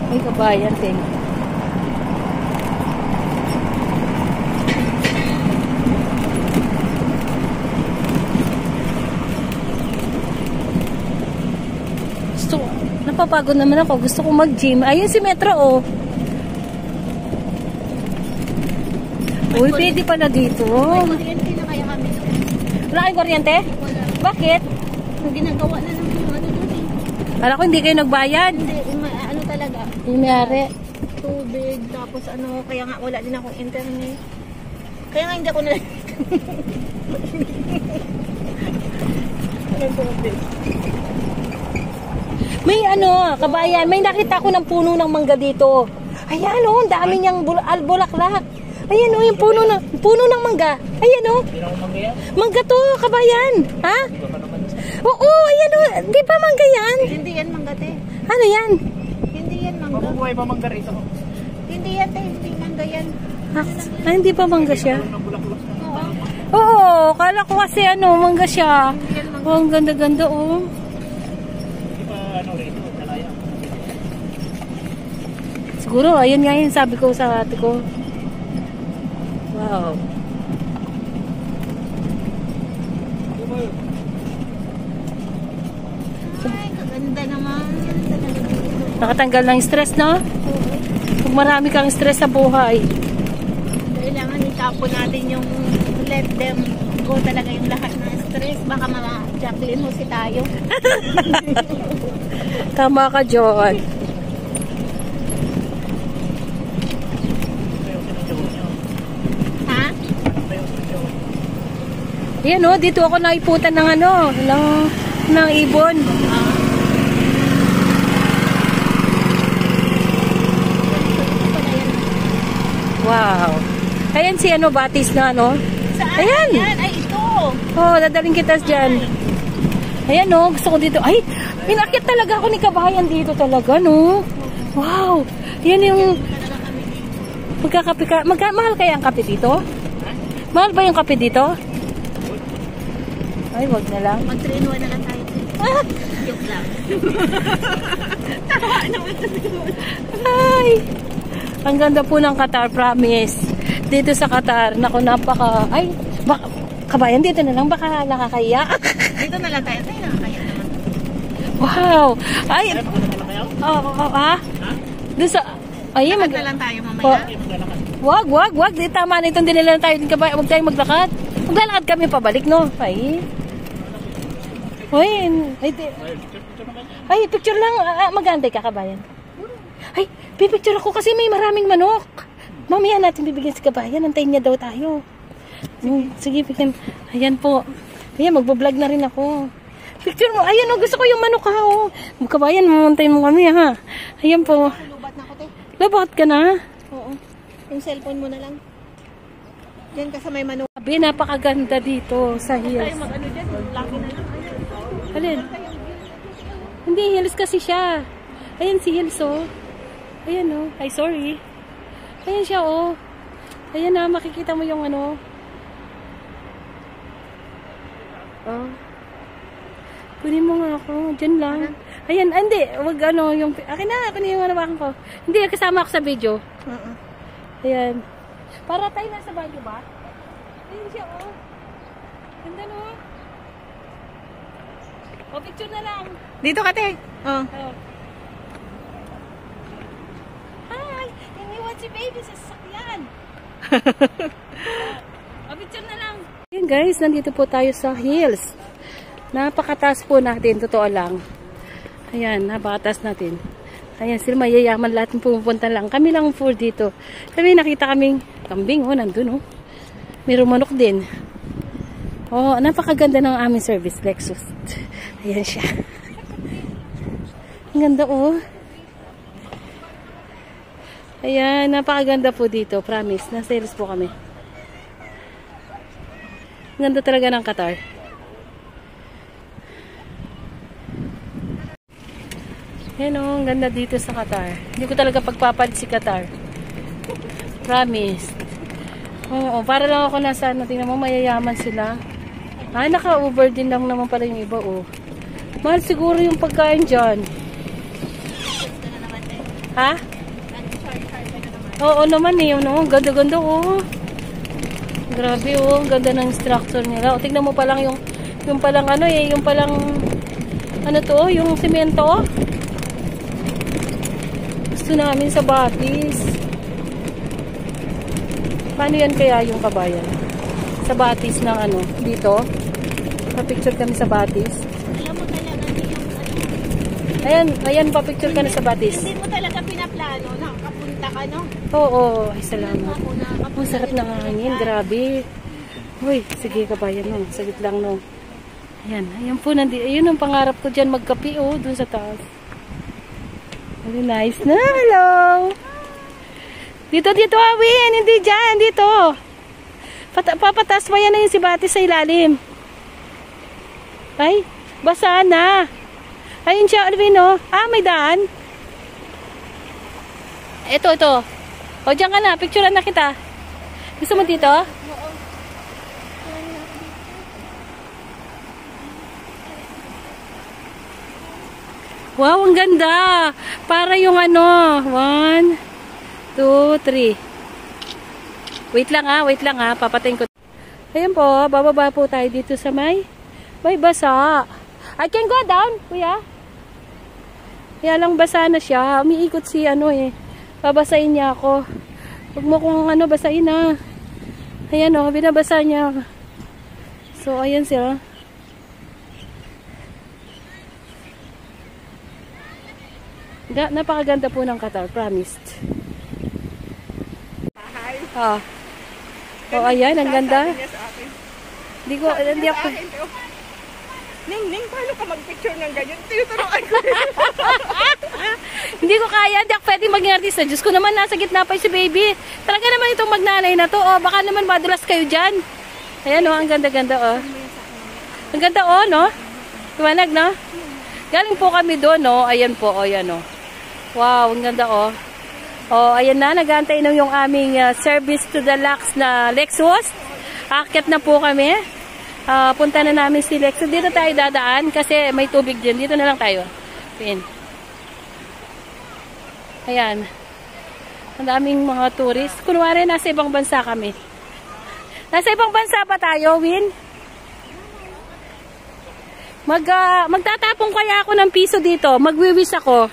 Ay, kabayan, thank you. Napapagod naman ako. Gusto ko mag-gym. Ayun si Metro, oh. Uy, pwede pala dito. May kuryente na kaya kami. Wala kayong kuryente? Wala. Bakit? Ginagawa na naman yung ano doon eh. Kala ko hindi kayo nagbayad. Hindi, ano talaga. Yung mayari. Tubig, tapos ano, kaya nga wala din akong internet. Kaya nga hindi ako na... tubig. May ano, kabayan, may nakita ko ng puno ng mangga dito. Ayan oh, ang dami niyang bulaklak. Ayan oh, yung puno ng mangga. Ayan oh. Mangga to, kabayan. Ha? Oo, ayan oh. Di ba mangga yan? Hindi yan mangga, te. Ano yan? Hindi yan mangga. Mabubuhay pa mangga rito. Hindi yan, te. Hindi mangga yan. Ah, hindi pa mangga siya? Oo. Oo, kala ko kasi ano, mangga siya. Oh, ang ganda-ganda oh. Siguro, ayun nga yun sabi ko sa ate ko. Wow. Ay, kaganda naman. Nakatanggal ng stress, no? Kung marami kang stress sa buhay. Kailangan itapon natin yung let them go talaga yung lahat ng stress. Baka ma-Jacqueline mo si tayo. Tama ka, John. Ha? Yan o, dito ako naiputan ng ano, ng ibon. Wow. Ayan si ano, batis na ano. Saan? Ayan. Yan, ay ito. Oh, dadaling kita dyan. Ayan o, gusto ko dito. Ay, pinakit talaga ako ni kabayan dito talaga, no? Wow. Yan yung magkakape ka. Mahal kaya ang kape dito? Mahal ba yung kape dito? Ay, wag na lang. Mag-3-in-1 na lang tayo. Joke lang. Tawa naman. Ay. Ang ganda po ng Qatar, promise. Dito sa Qatar, naku, napaka... Ay, kabayan, dito na lang. Baka nakakaya. Dito na lang tayo. Tayo nakakaya naman. Wow. Ay. Ha? Doon sa... Ay, Lakad na lang tayo mamaya. Wag. Di tama na itong dinala na tayo. Huwag tayong maglakad. Maglalakad kami pabalik, no? Ay. Ay, picture lang. Magantay ka, kabayan. Ay, pipicture ako kasi may maraming manok. Mamaya natin bibigyan si kabayan. Antayin niya daw tayo. Sige, bigyan. Ayan po. Ayan, magbablog na rin ako. Picture mo. Ayan, oh, gusto ko yung manok, ha. Oh. Kabayan, mamuntayin mo kami, ha. Ayan po. Lubat na ako, te. Labat ka na? Oo. Yung cellphone mo na lang. Diyan ka sa may manok. Sabi, napakaganda dito sa hills. Tayo mag-ano dyan. Laki na lang. Alin? Hindi, hills kasi siya. Ayan si hills, oh. Ayan, oh. Ay, sorry. Ayan siya, oh. Ayan na, makikita mo yung ano. Oh. Kunin mo nga ako. Diyan lang. Ayan, hindi. Wag ano, yung... Akin na, kunin yung hanawakan ko. Hindi, kasama ako sa video. Ayan. Para tayo nasa bagyo ba? Ayan siya, oh. Ganda, no? O, picture na lang. Dito ka, te. Oh. Oh. Hi! Iniwan si baby sa sasakyan. O, picture na lang. Ayan guys, nandito po tayo sa hills. Napakataas po natin, totoo lang. Ayan, napakataas natin. Ayan, sila mayayaman lahat ng pumupunta lang. Kami lang for dito. Kami nakita kaming kambing, oh, nandun, oh. May manok din. Oh, napakaganda ng aming service, Lexus. Ayan siya. Ang ganda, oh. Ayan, napakaganda po dito, promise. Nasa hills po kami. Ang ganda talaga ng Qatar. Yan o, ang ganda dito sa Qatar. Hindi ko talaga pagpapalit si Qatar. Promise. Oo, para lang ako nasa, tingnan mo, mayayaman sila. Ay, naka-Uber din lang naman pala yung iba, oh. Mahal siguro yung pagkain dyan. Ha? Oo naman eh. Ano, ganda-ganda oh. Grabe oh. Ganda ng structure nila. O, tignan mo palang yung palang ano eh. Yung palang ano to oh. Yung semento oh. Gusto namin sa Batis. Paano yan kaya yung kabayan? Sa Batis ng ano, dito. Pa-picture kami sa Batis. Alam mo talaga yung Ayan, pa-picture ka na sa Batis. Hindi mo talaga pinaplano, nakakapunta ka, no? Oo, ay salamat. Ang sarap ng hangin, grabe. Uy, sige kabayan no, sagit lang no. Ayan po, ayun ang pangarap ko dyan, magkapi oh, dun sa taas. Very nice na, hello! Dito, Awin, hindi dyan, dito. Papatas pa yan na yung si Batis sa ilalim. Ay, basa na. Ayun siya, Alvin, oh. Ah, may daan. Ito. O, dyan ka na, picturean na kita. Gusto mo dito? Wow, ang ganda. Para yung ano, 1, 2, 3. Wait lang ha, papatayin ko. Ayan po, bababa po tayo dito sa may basa. I can go down, kuya. Kaya lang basa na siya. Umiikot si ano eh. Babasahin niya ako. Huwag mo kung ano, basahin na. Ayan o, binabasa niya. So, ayan siya. Napakaganda po ng Qatar, promised. Oh, ayan, ang ganda. Hindi ako. Ning, paano ka mag-picture ng ganyan? Tinuturuan ko. Hindi ko kaya, hindi ako pwedeng maging artista. Diyos ko naman, nasa gitna pa si baby. Talaga naman itong magnanay na to. Oh, baka naman madulas kayo dyan. Ayan oh, ang ganda-ganda oh. Ang ganda oh, no? Tumanag, no? Galing po kami doon, no? Ayan po, oh, ayan oh. Wow, ang ganda oh. Oh, ayan na, nag-aantay na yung aming service to the Lux na Lexus. Akit na po kami. Punta na namin si Lexus. Dito tayo dadaan kasi may tubig din. Dito na lang tayo. Pin. Ayan. Ang daming mga tourist. Kunwari, nasa ibang bansa kami. Nasa ibang bansa pa tayo, Win? Magtatapong kaya ako ng piso dito. Magwiwis ako.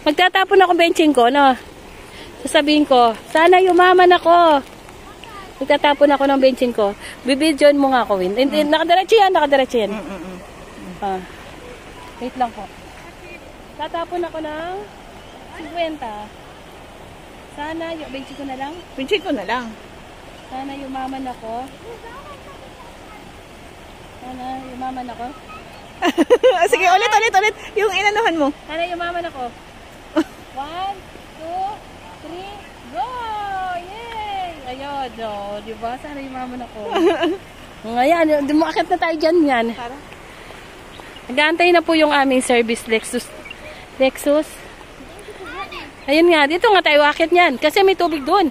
Magtatapon ako benching ko, no? Sasabihin ko, sana yumaman ako. Magtatapon ako ng benching ko. Bibidyon mo nga ako, Win. Nakadiretso yan. Wait lang po. Tatapon ako ng 50. Sana, benching ko na lang. Benching ko na lang. Sana yumaman ako. Sige, ulit. Yung inanuhan mo. Sana yumaman ako. 1, 2, 3, go! Yay! Ayun, no, diba? Sana yumaman ako. Ngayon, dumakit na tayo dyan yan. Nag-aantay na po yung aming service Lexus. Ayun nga, dito nga tayo akit niyan. Kasi may tubig doon.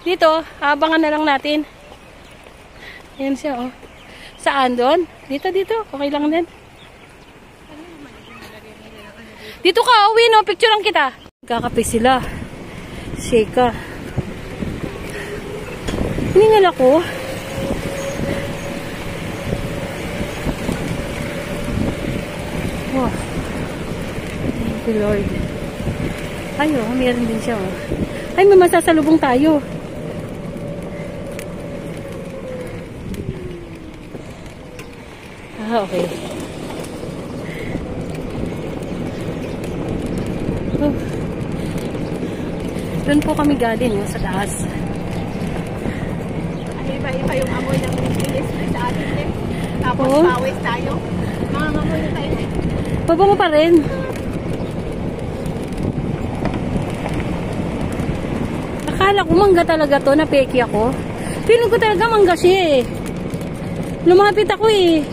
Dito, abangan na lang natin. Ayan siya, oh. Saan doon? Dito. Okay lang din. Dito ka, uwi, no? Picturean kita. Kakape sila. Shake. Hiningal ako. Wow. Thank you, Lord. Ay, oh, meron din siya, oh. Ay, may masasalubong tayo. Okay. Oh. Doon po kami galing sa taas. Iba-iba yung amoy ng bilis sa atin eh. Tapos pawis tayo. Mangangamoy na tayo eh. Pabango pa rin. Akala ko mangga talaga to, napeki ako. Feeling ko talaga mangga siya eh. Lumapit ako eh.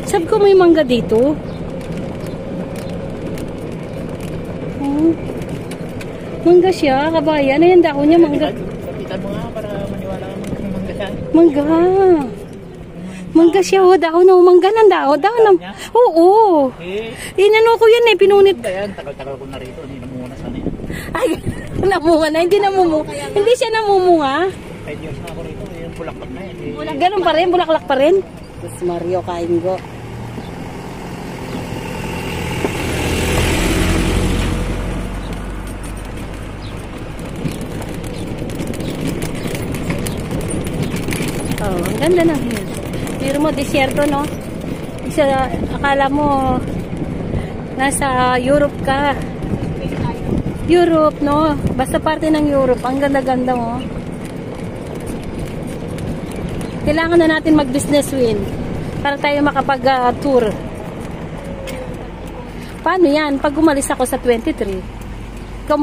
Sabi ko may mangga dito. Oh. Mangga siya, kabayan. Ayan dako niya, mangga. Kapitan mo nga para maniwala ka mangga siya. Mangga siya, oh, dahon na, mangga ng dahon. Oo. Inano ko yan eh, pinunit. Ayan, tagal-tagal ko na rito. Hindi namunga na sana yan. Ay, namunga na, hindi namumunga. Hindi siya namumunga. 5 years na ako rito. Yung bulaklak na yan. Ganun pa rin, bulaklak pa rin. Tapos Mario Kaingo. Oh, ang ganda ng hills. Pero mo, disyerto, no? Isa, akala mo, nasa Europe ka. Europe, no? Basta parte ng Europe. Ang ganda-ganda, mo. Kailangan na natin mag-business win para tayo makapag-tour. Paano yan? Pag umalis ako sa 23, ikaw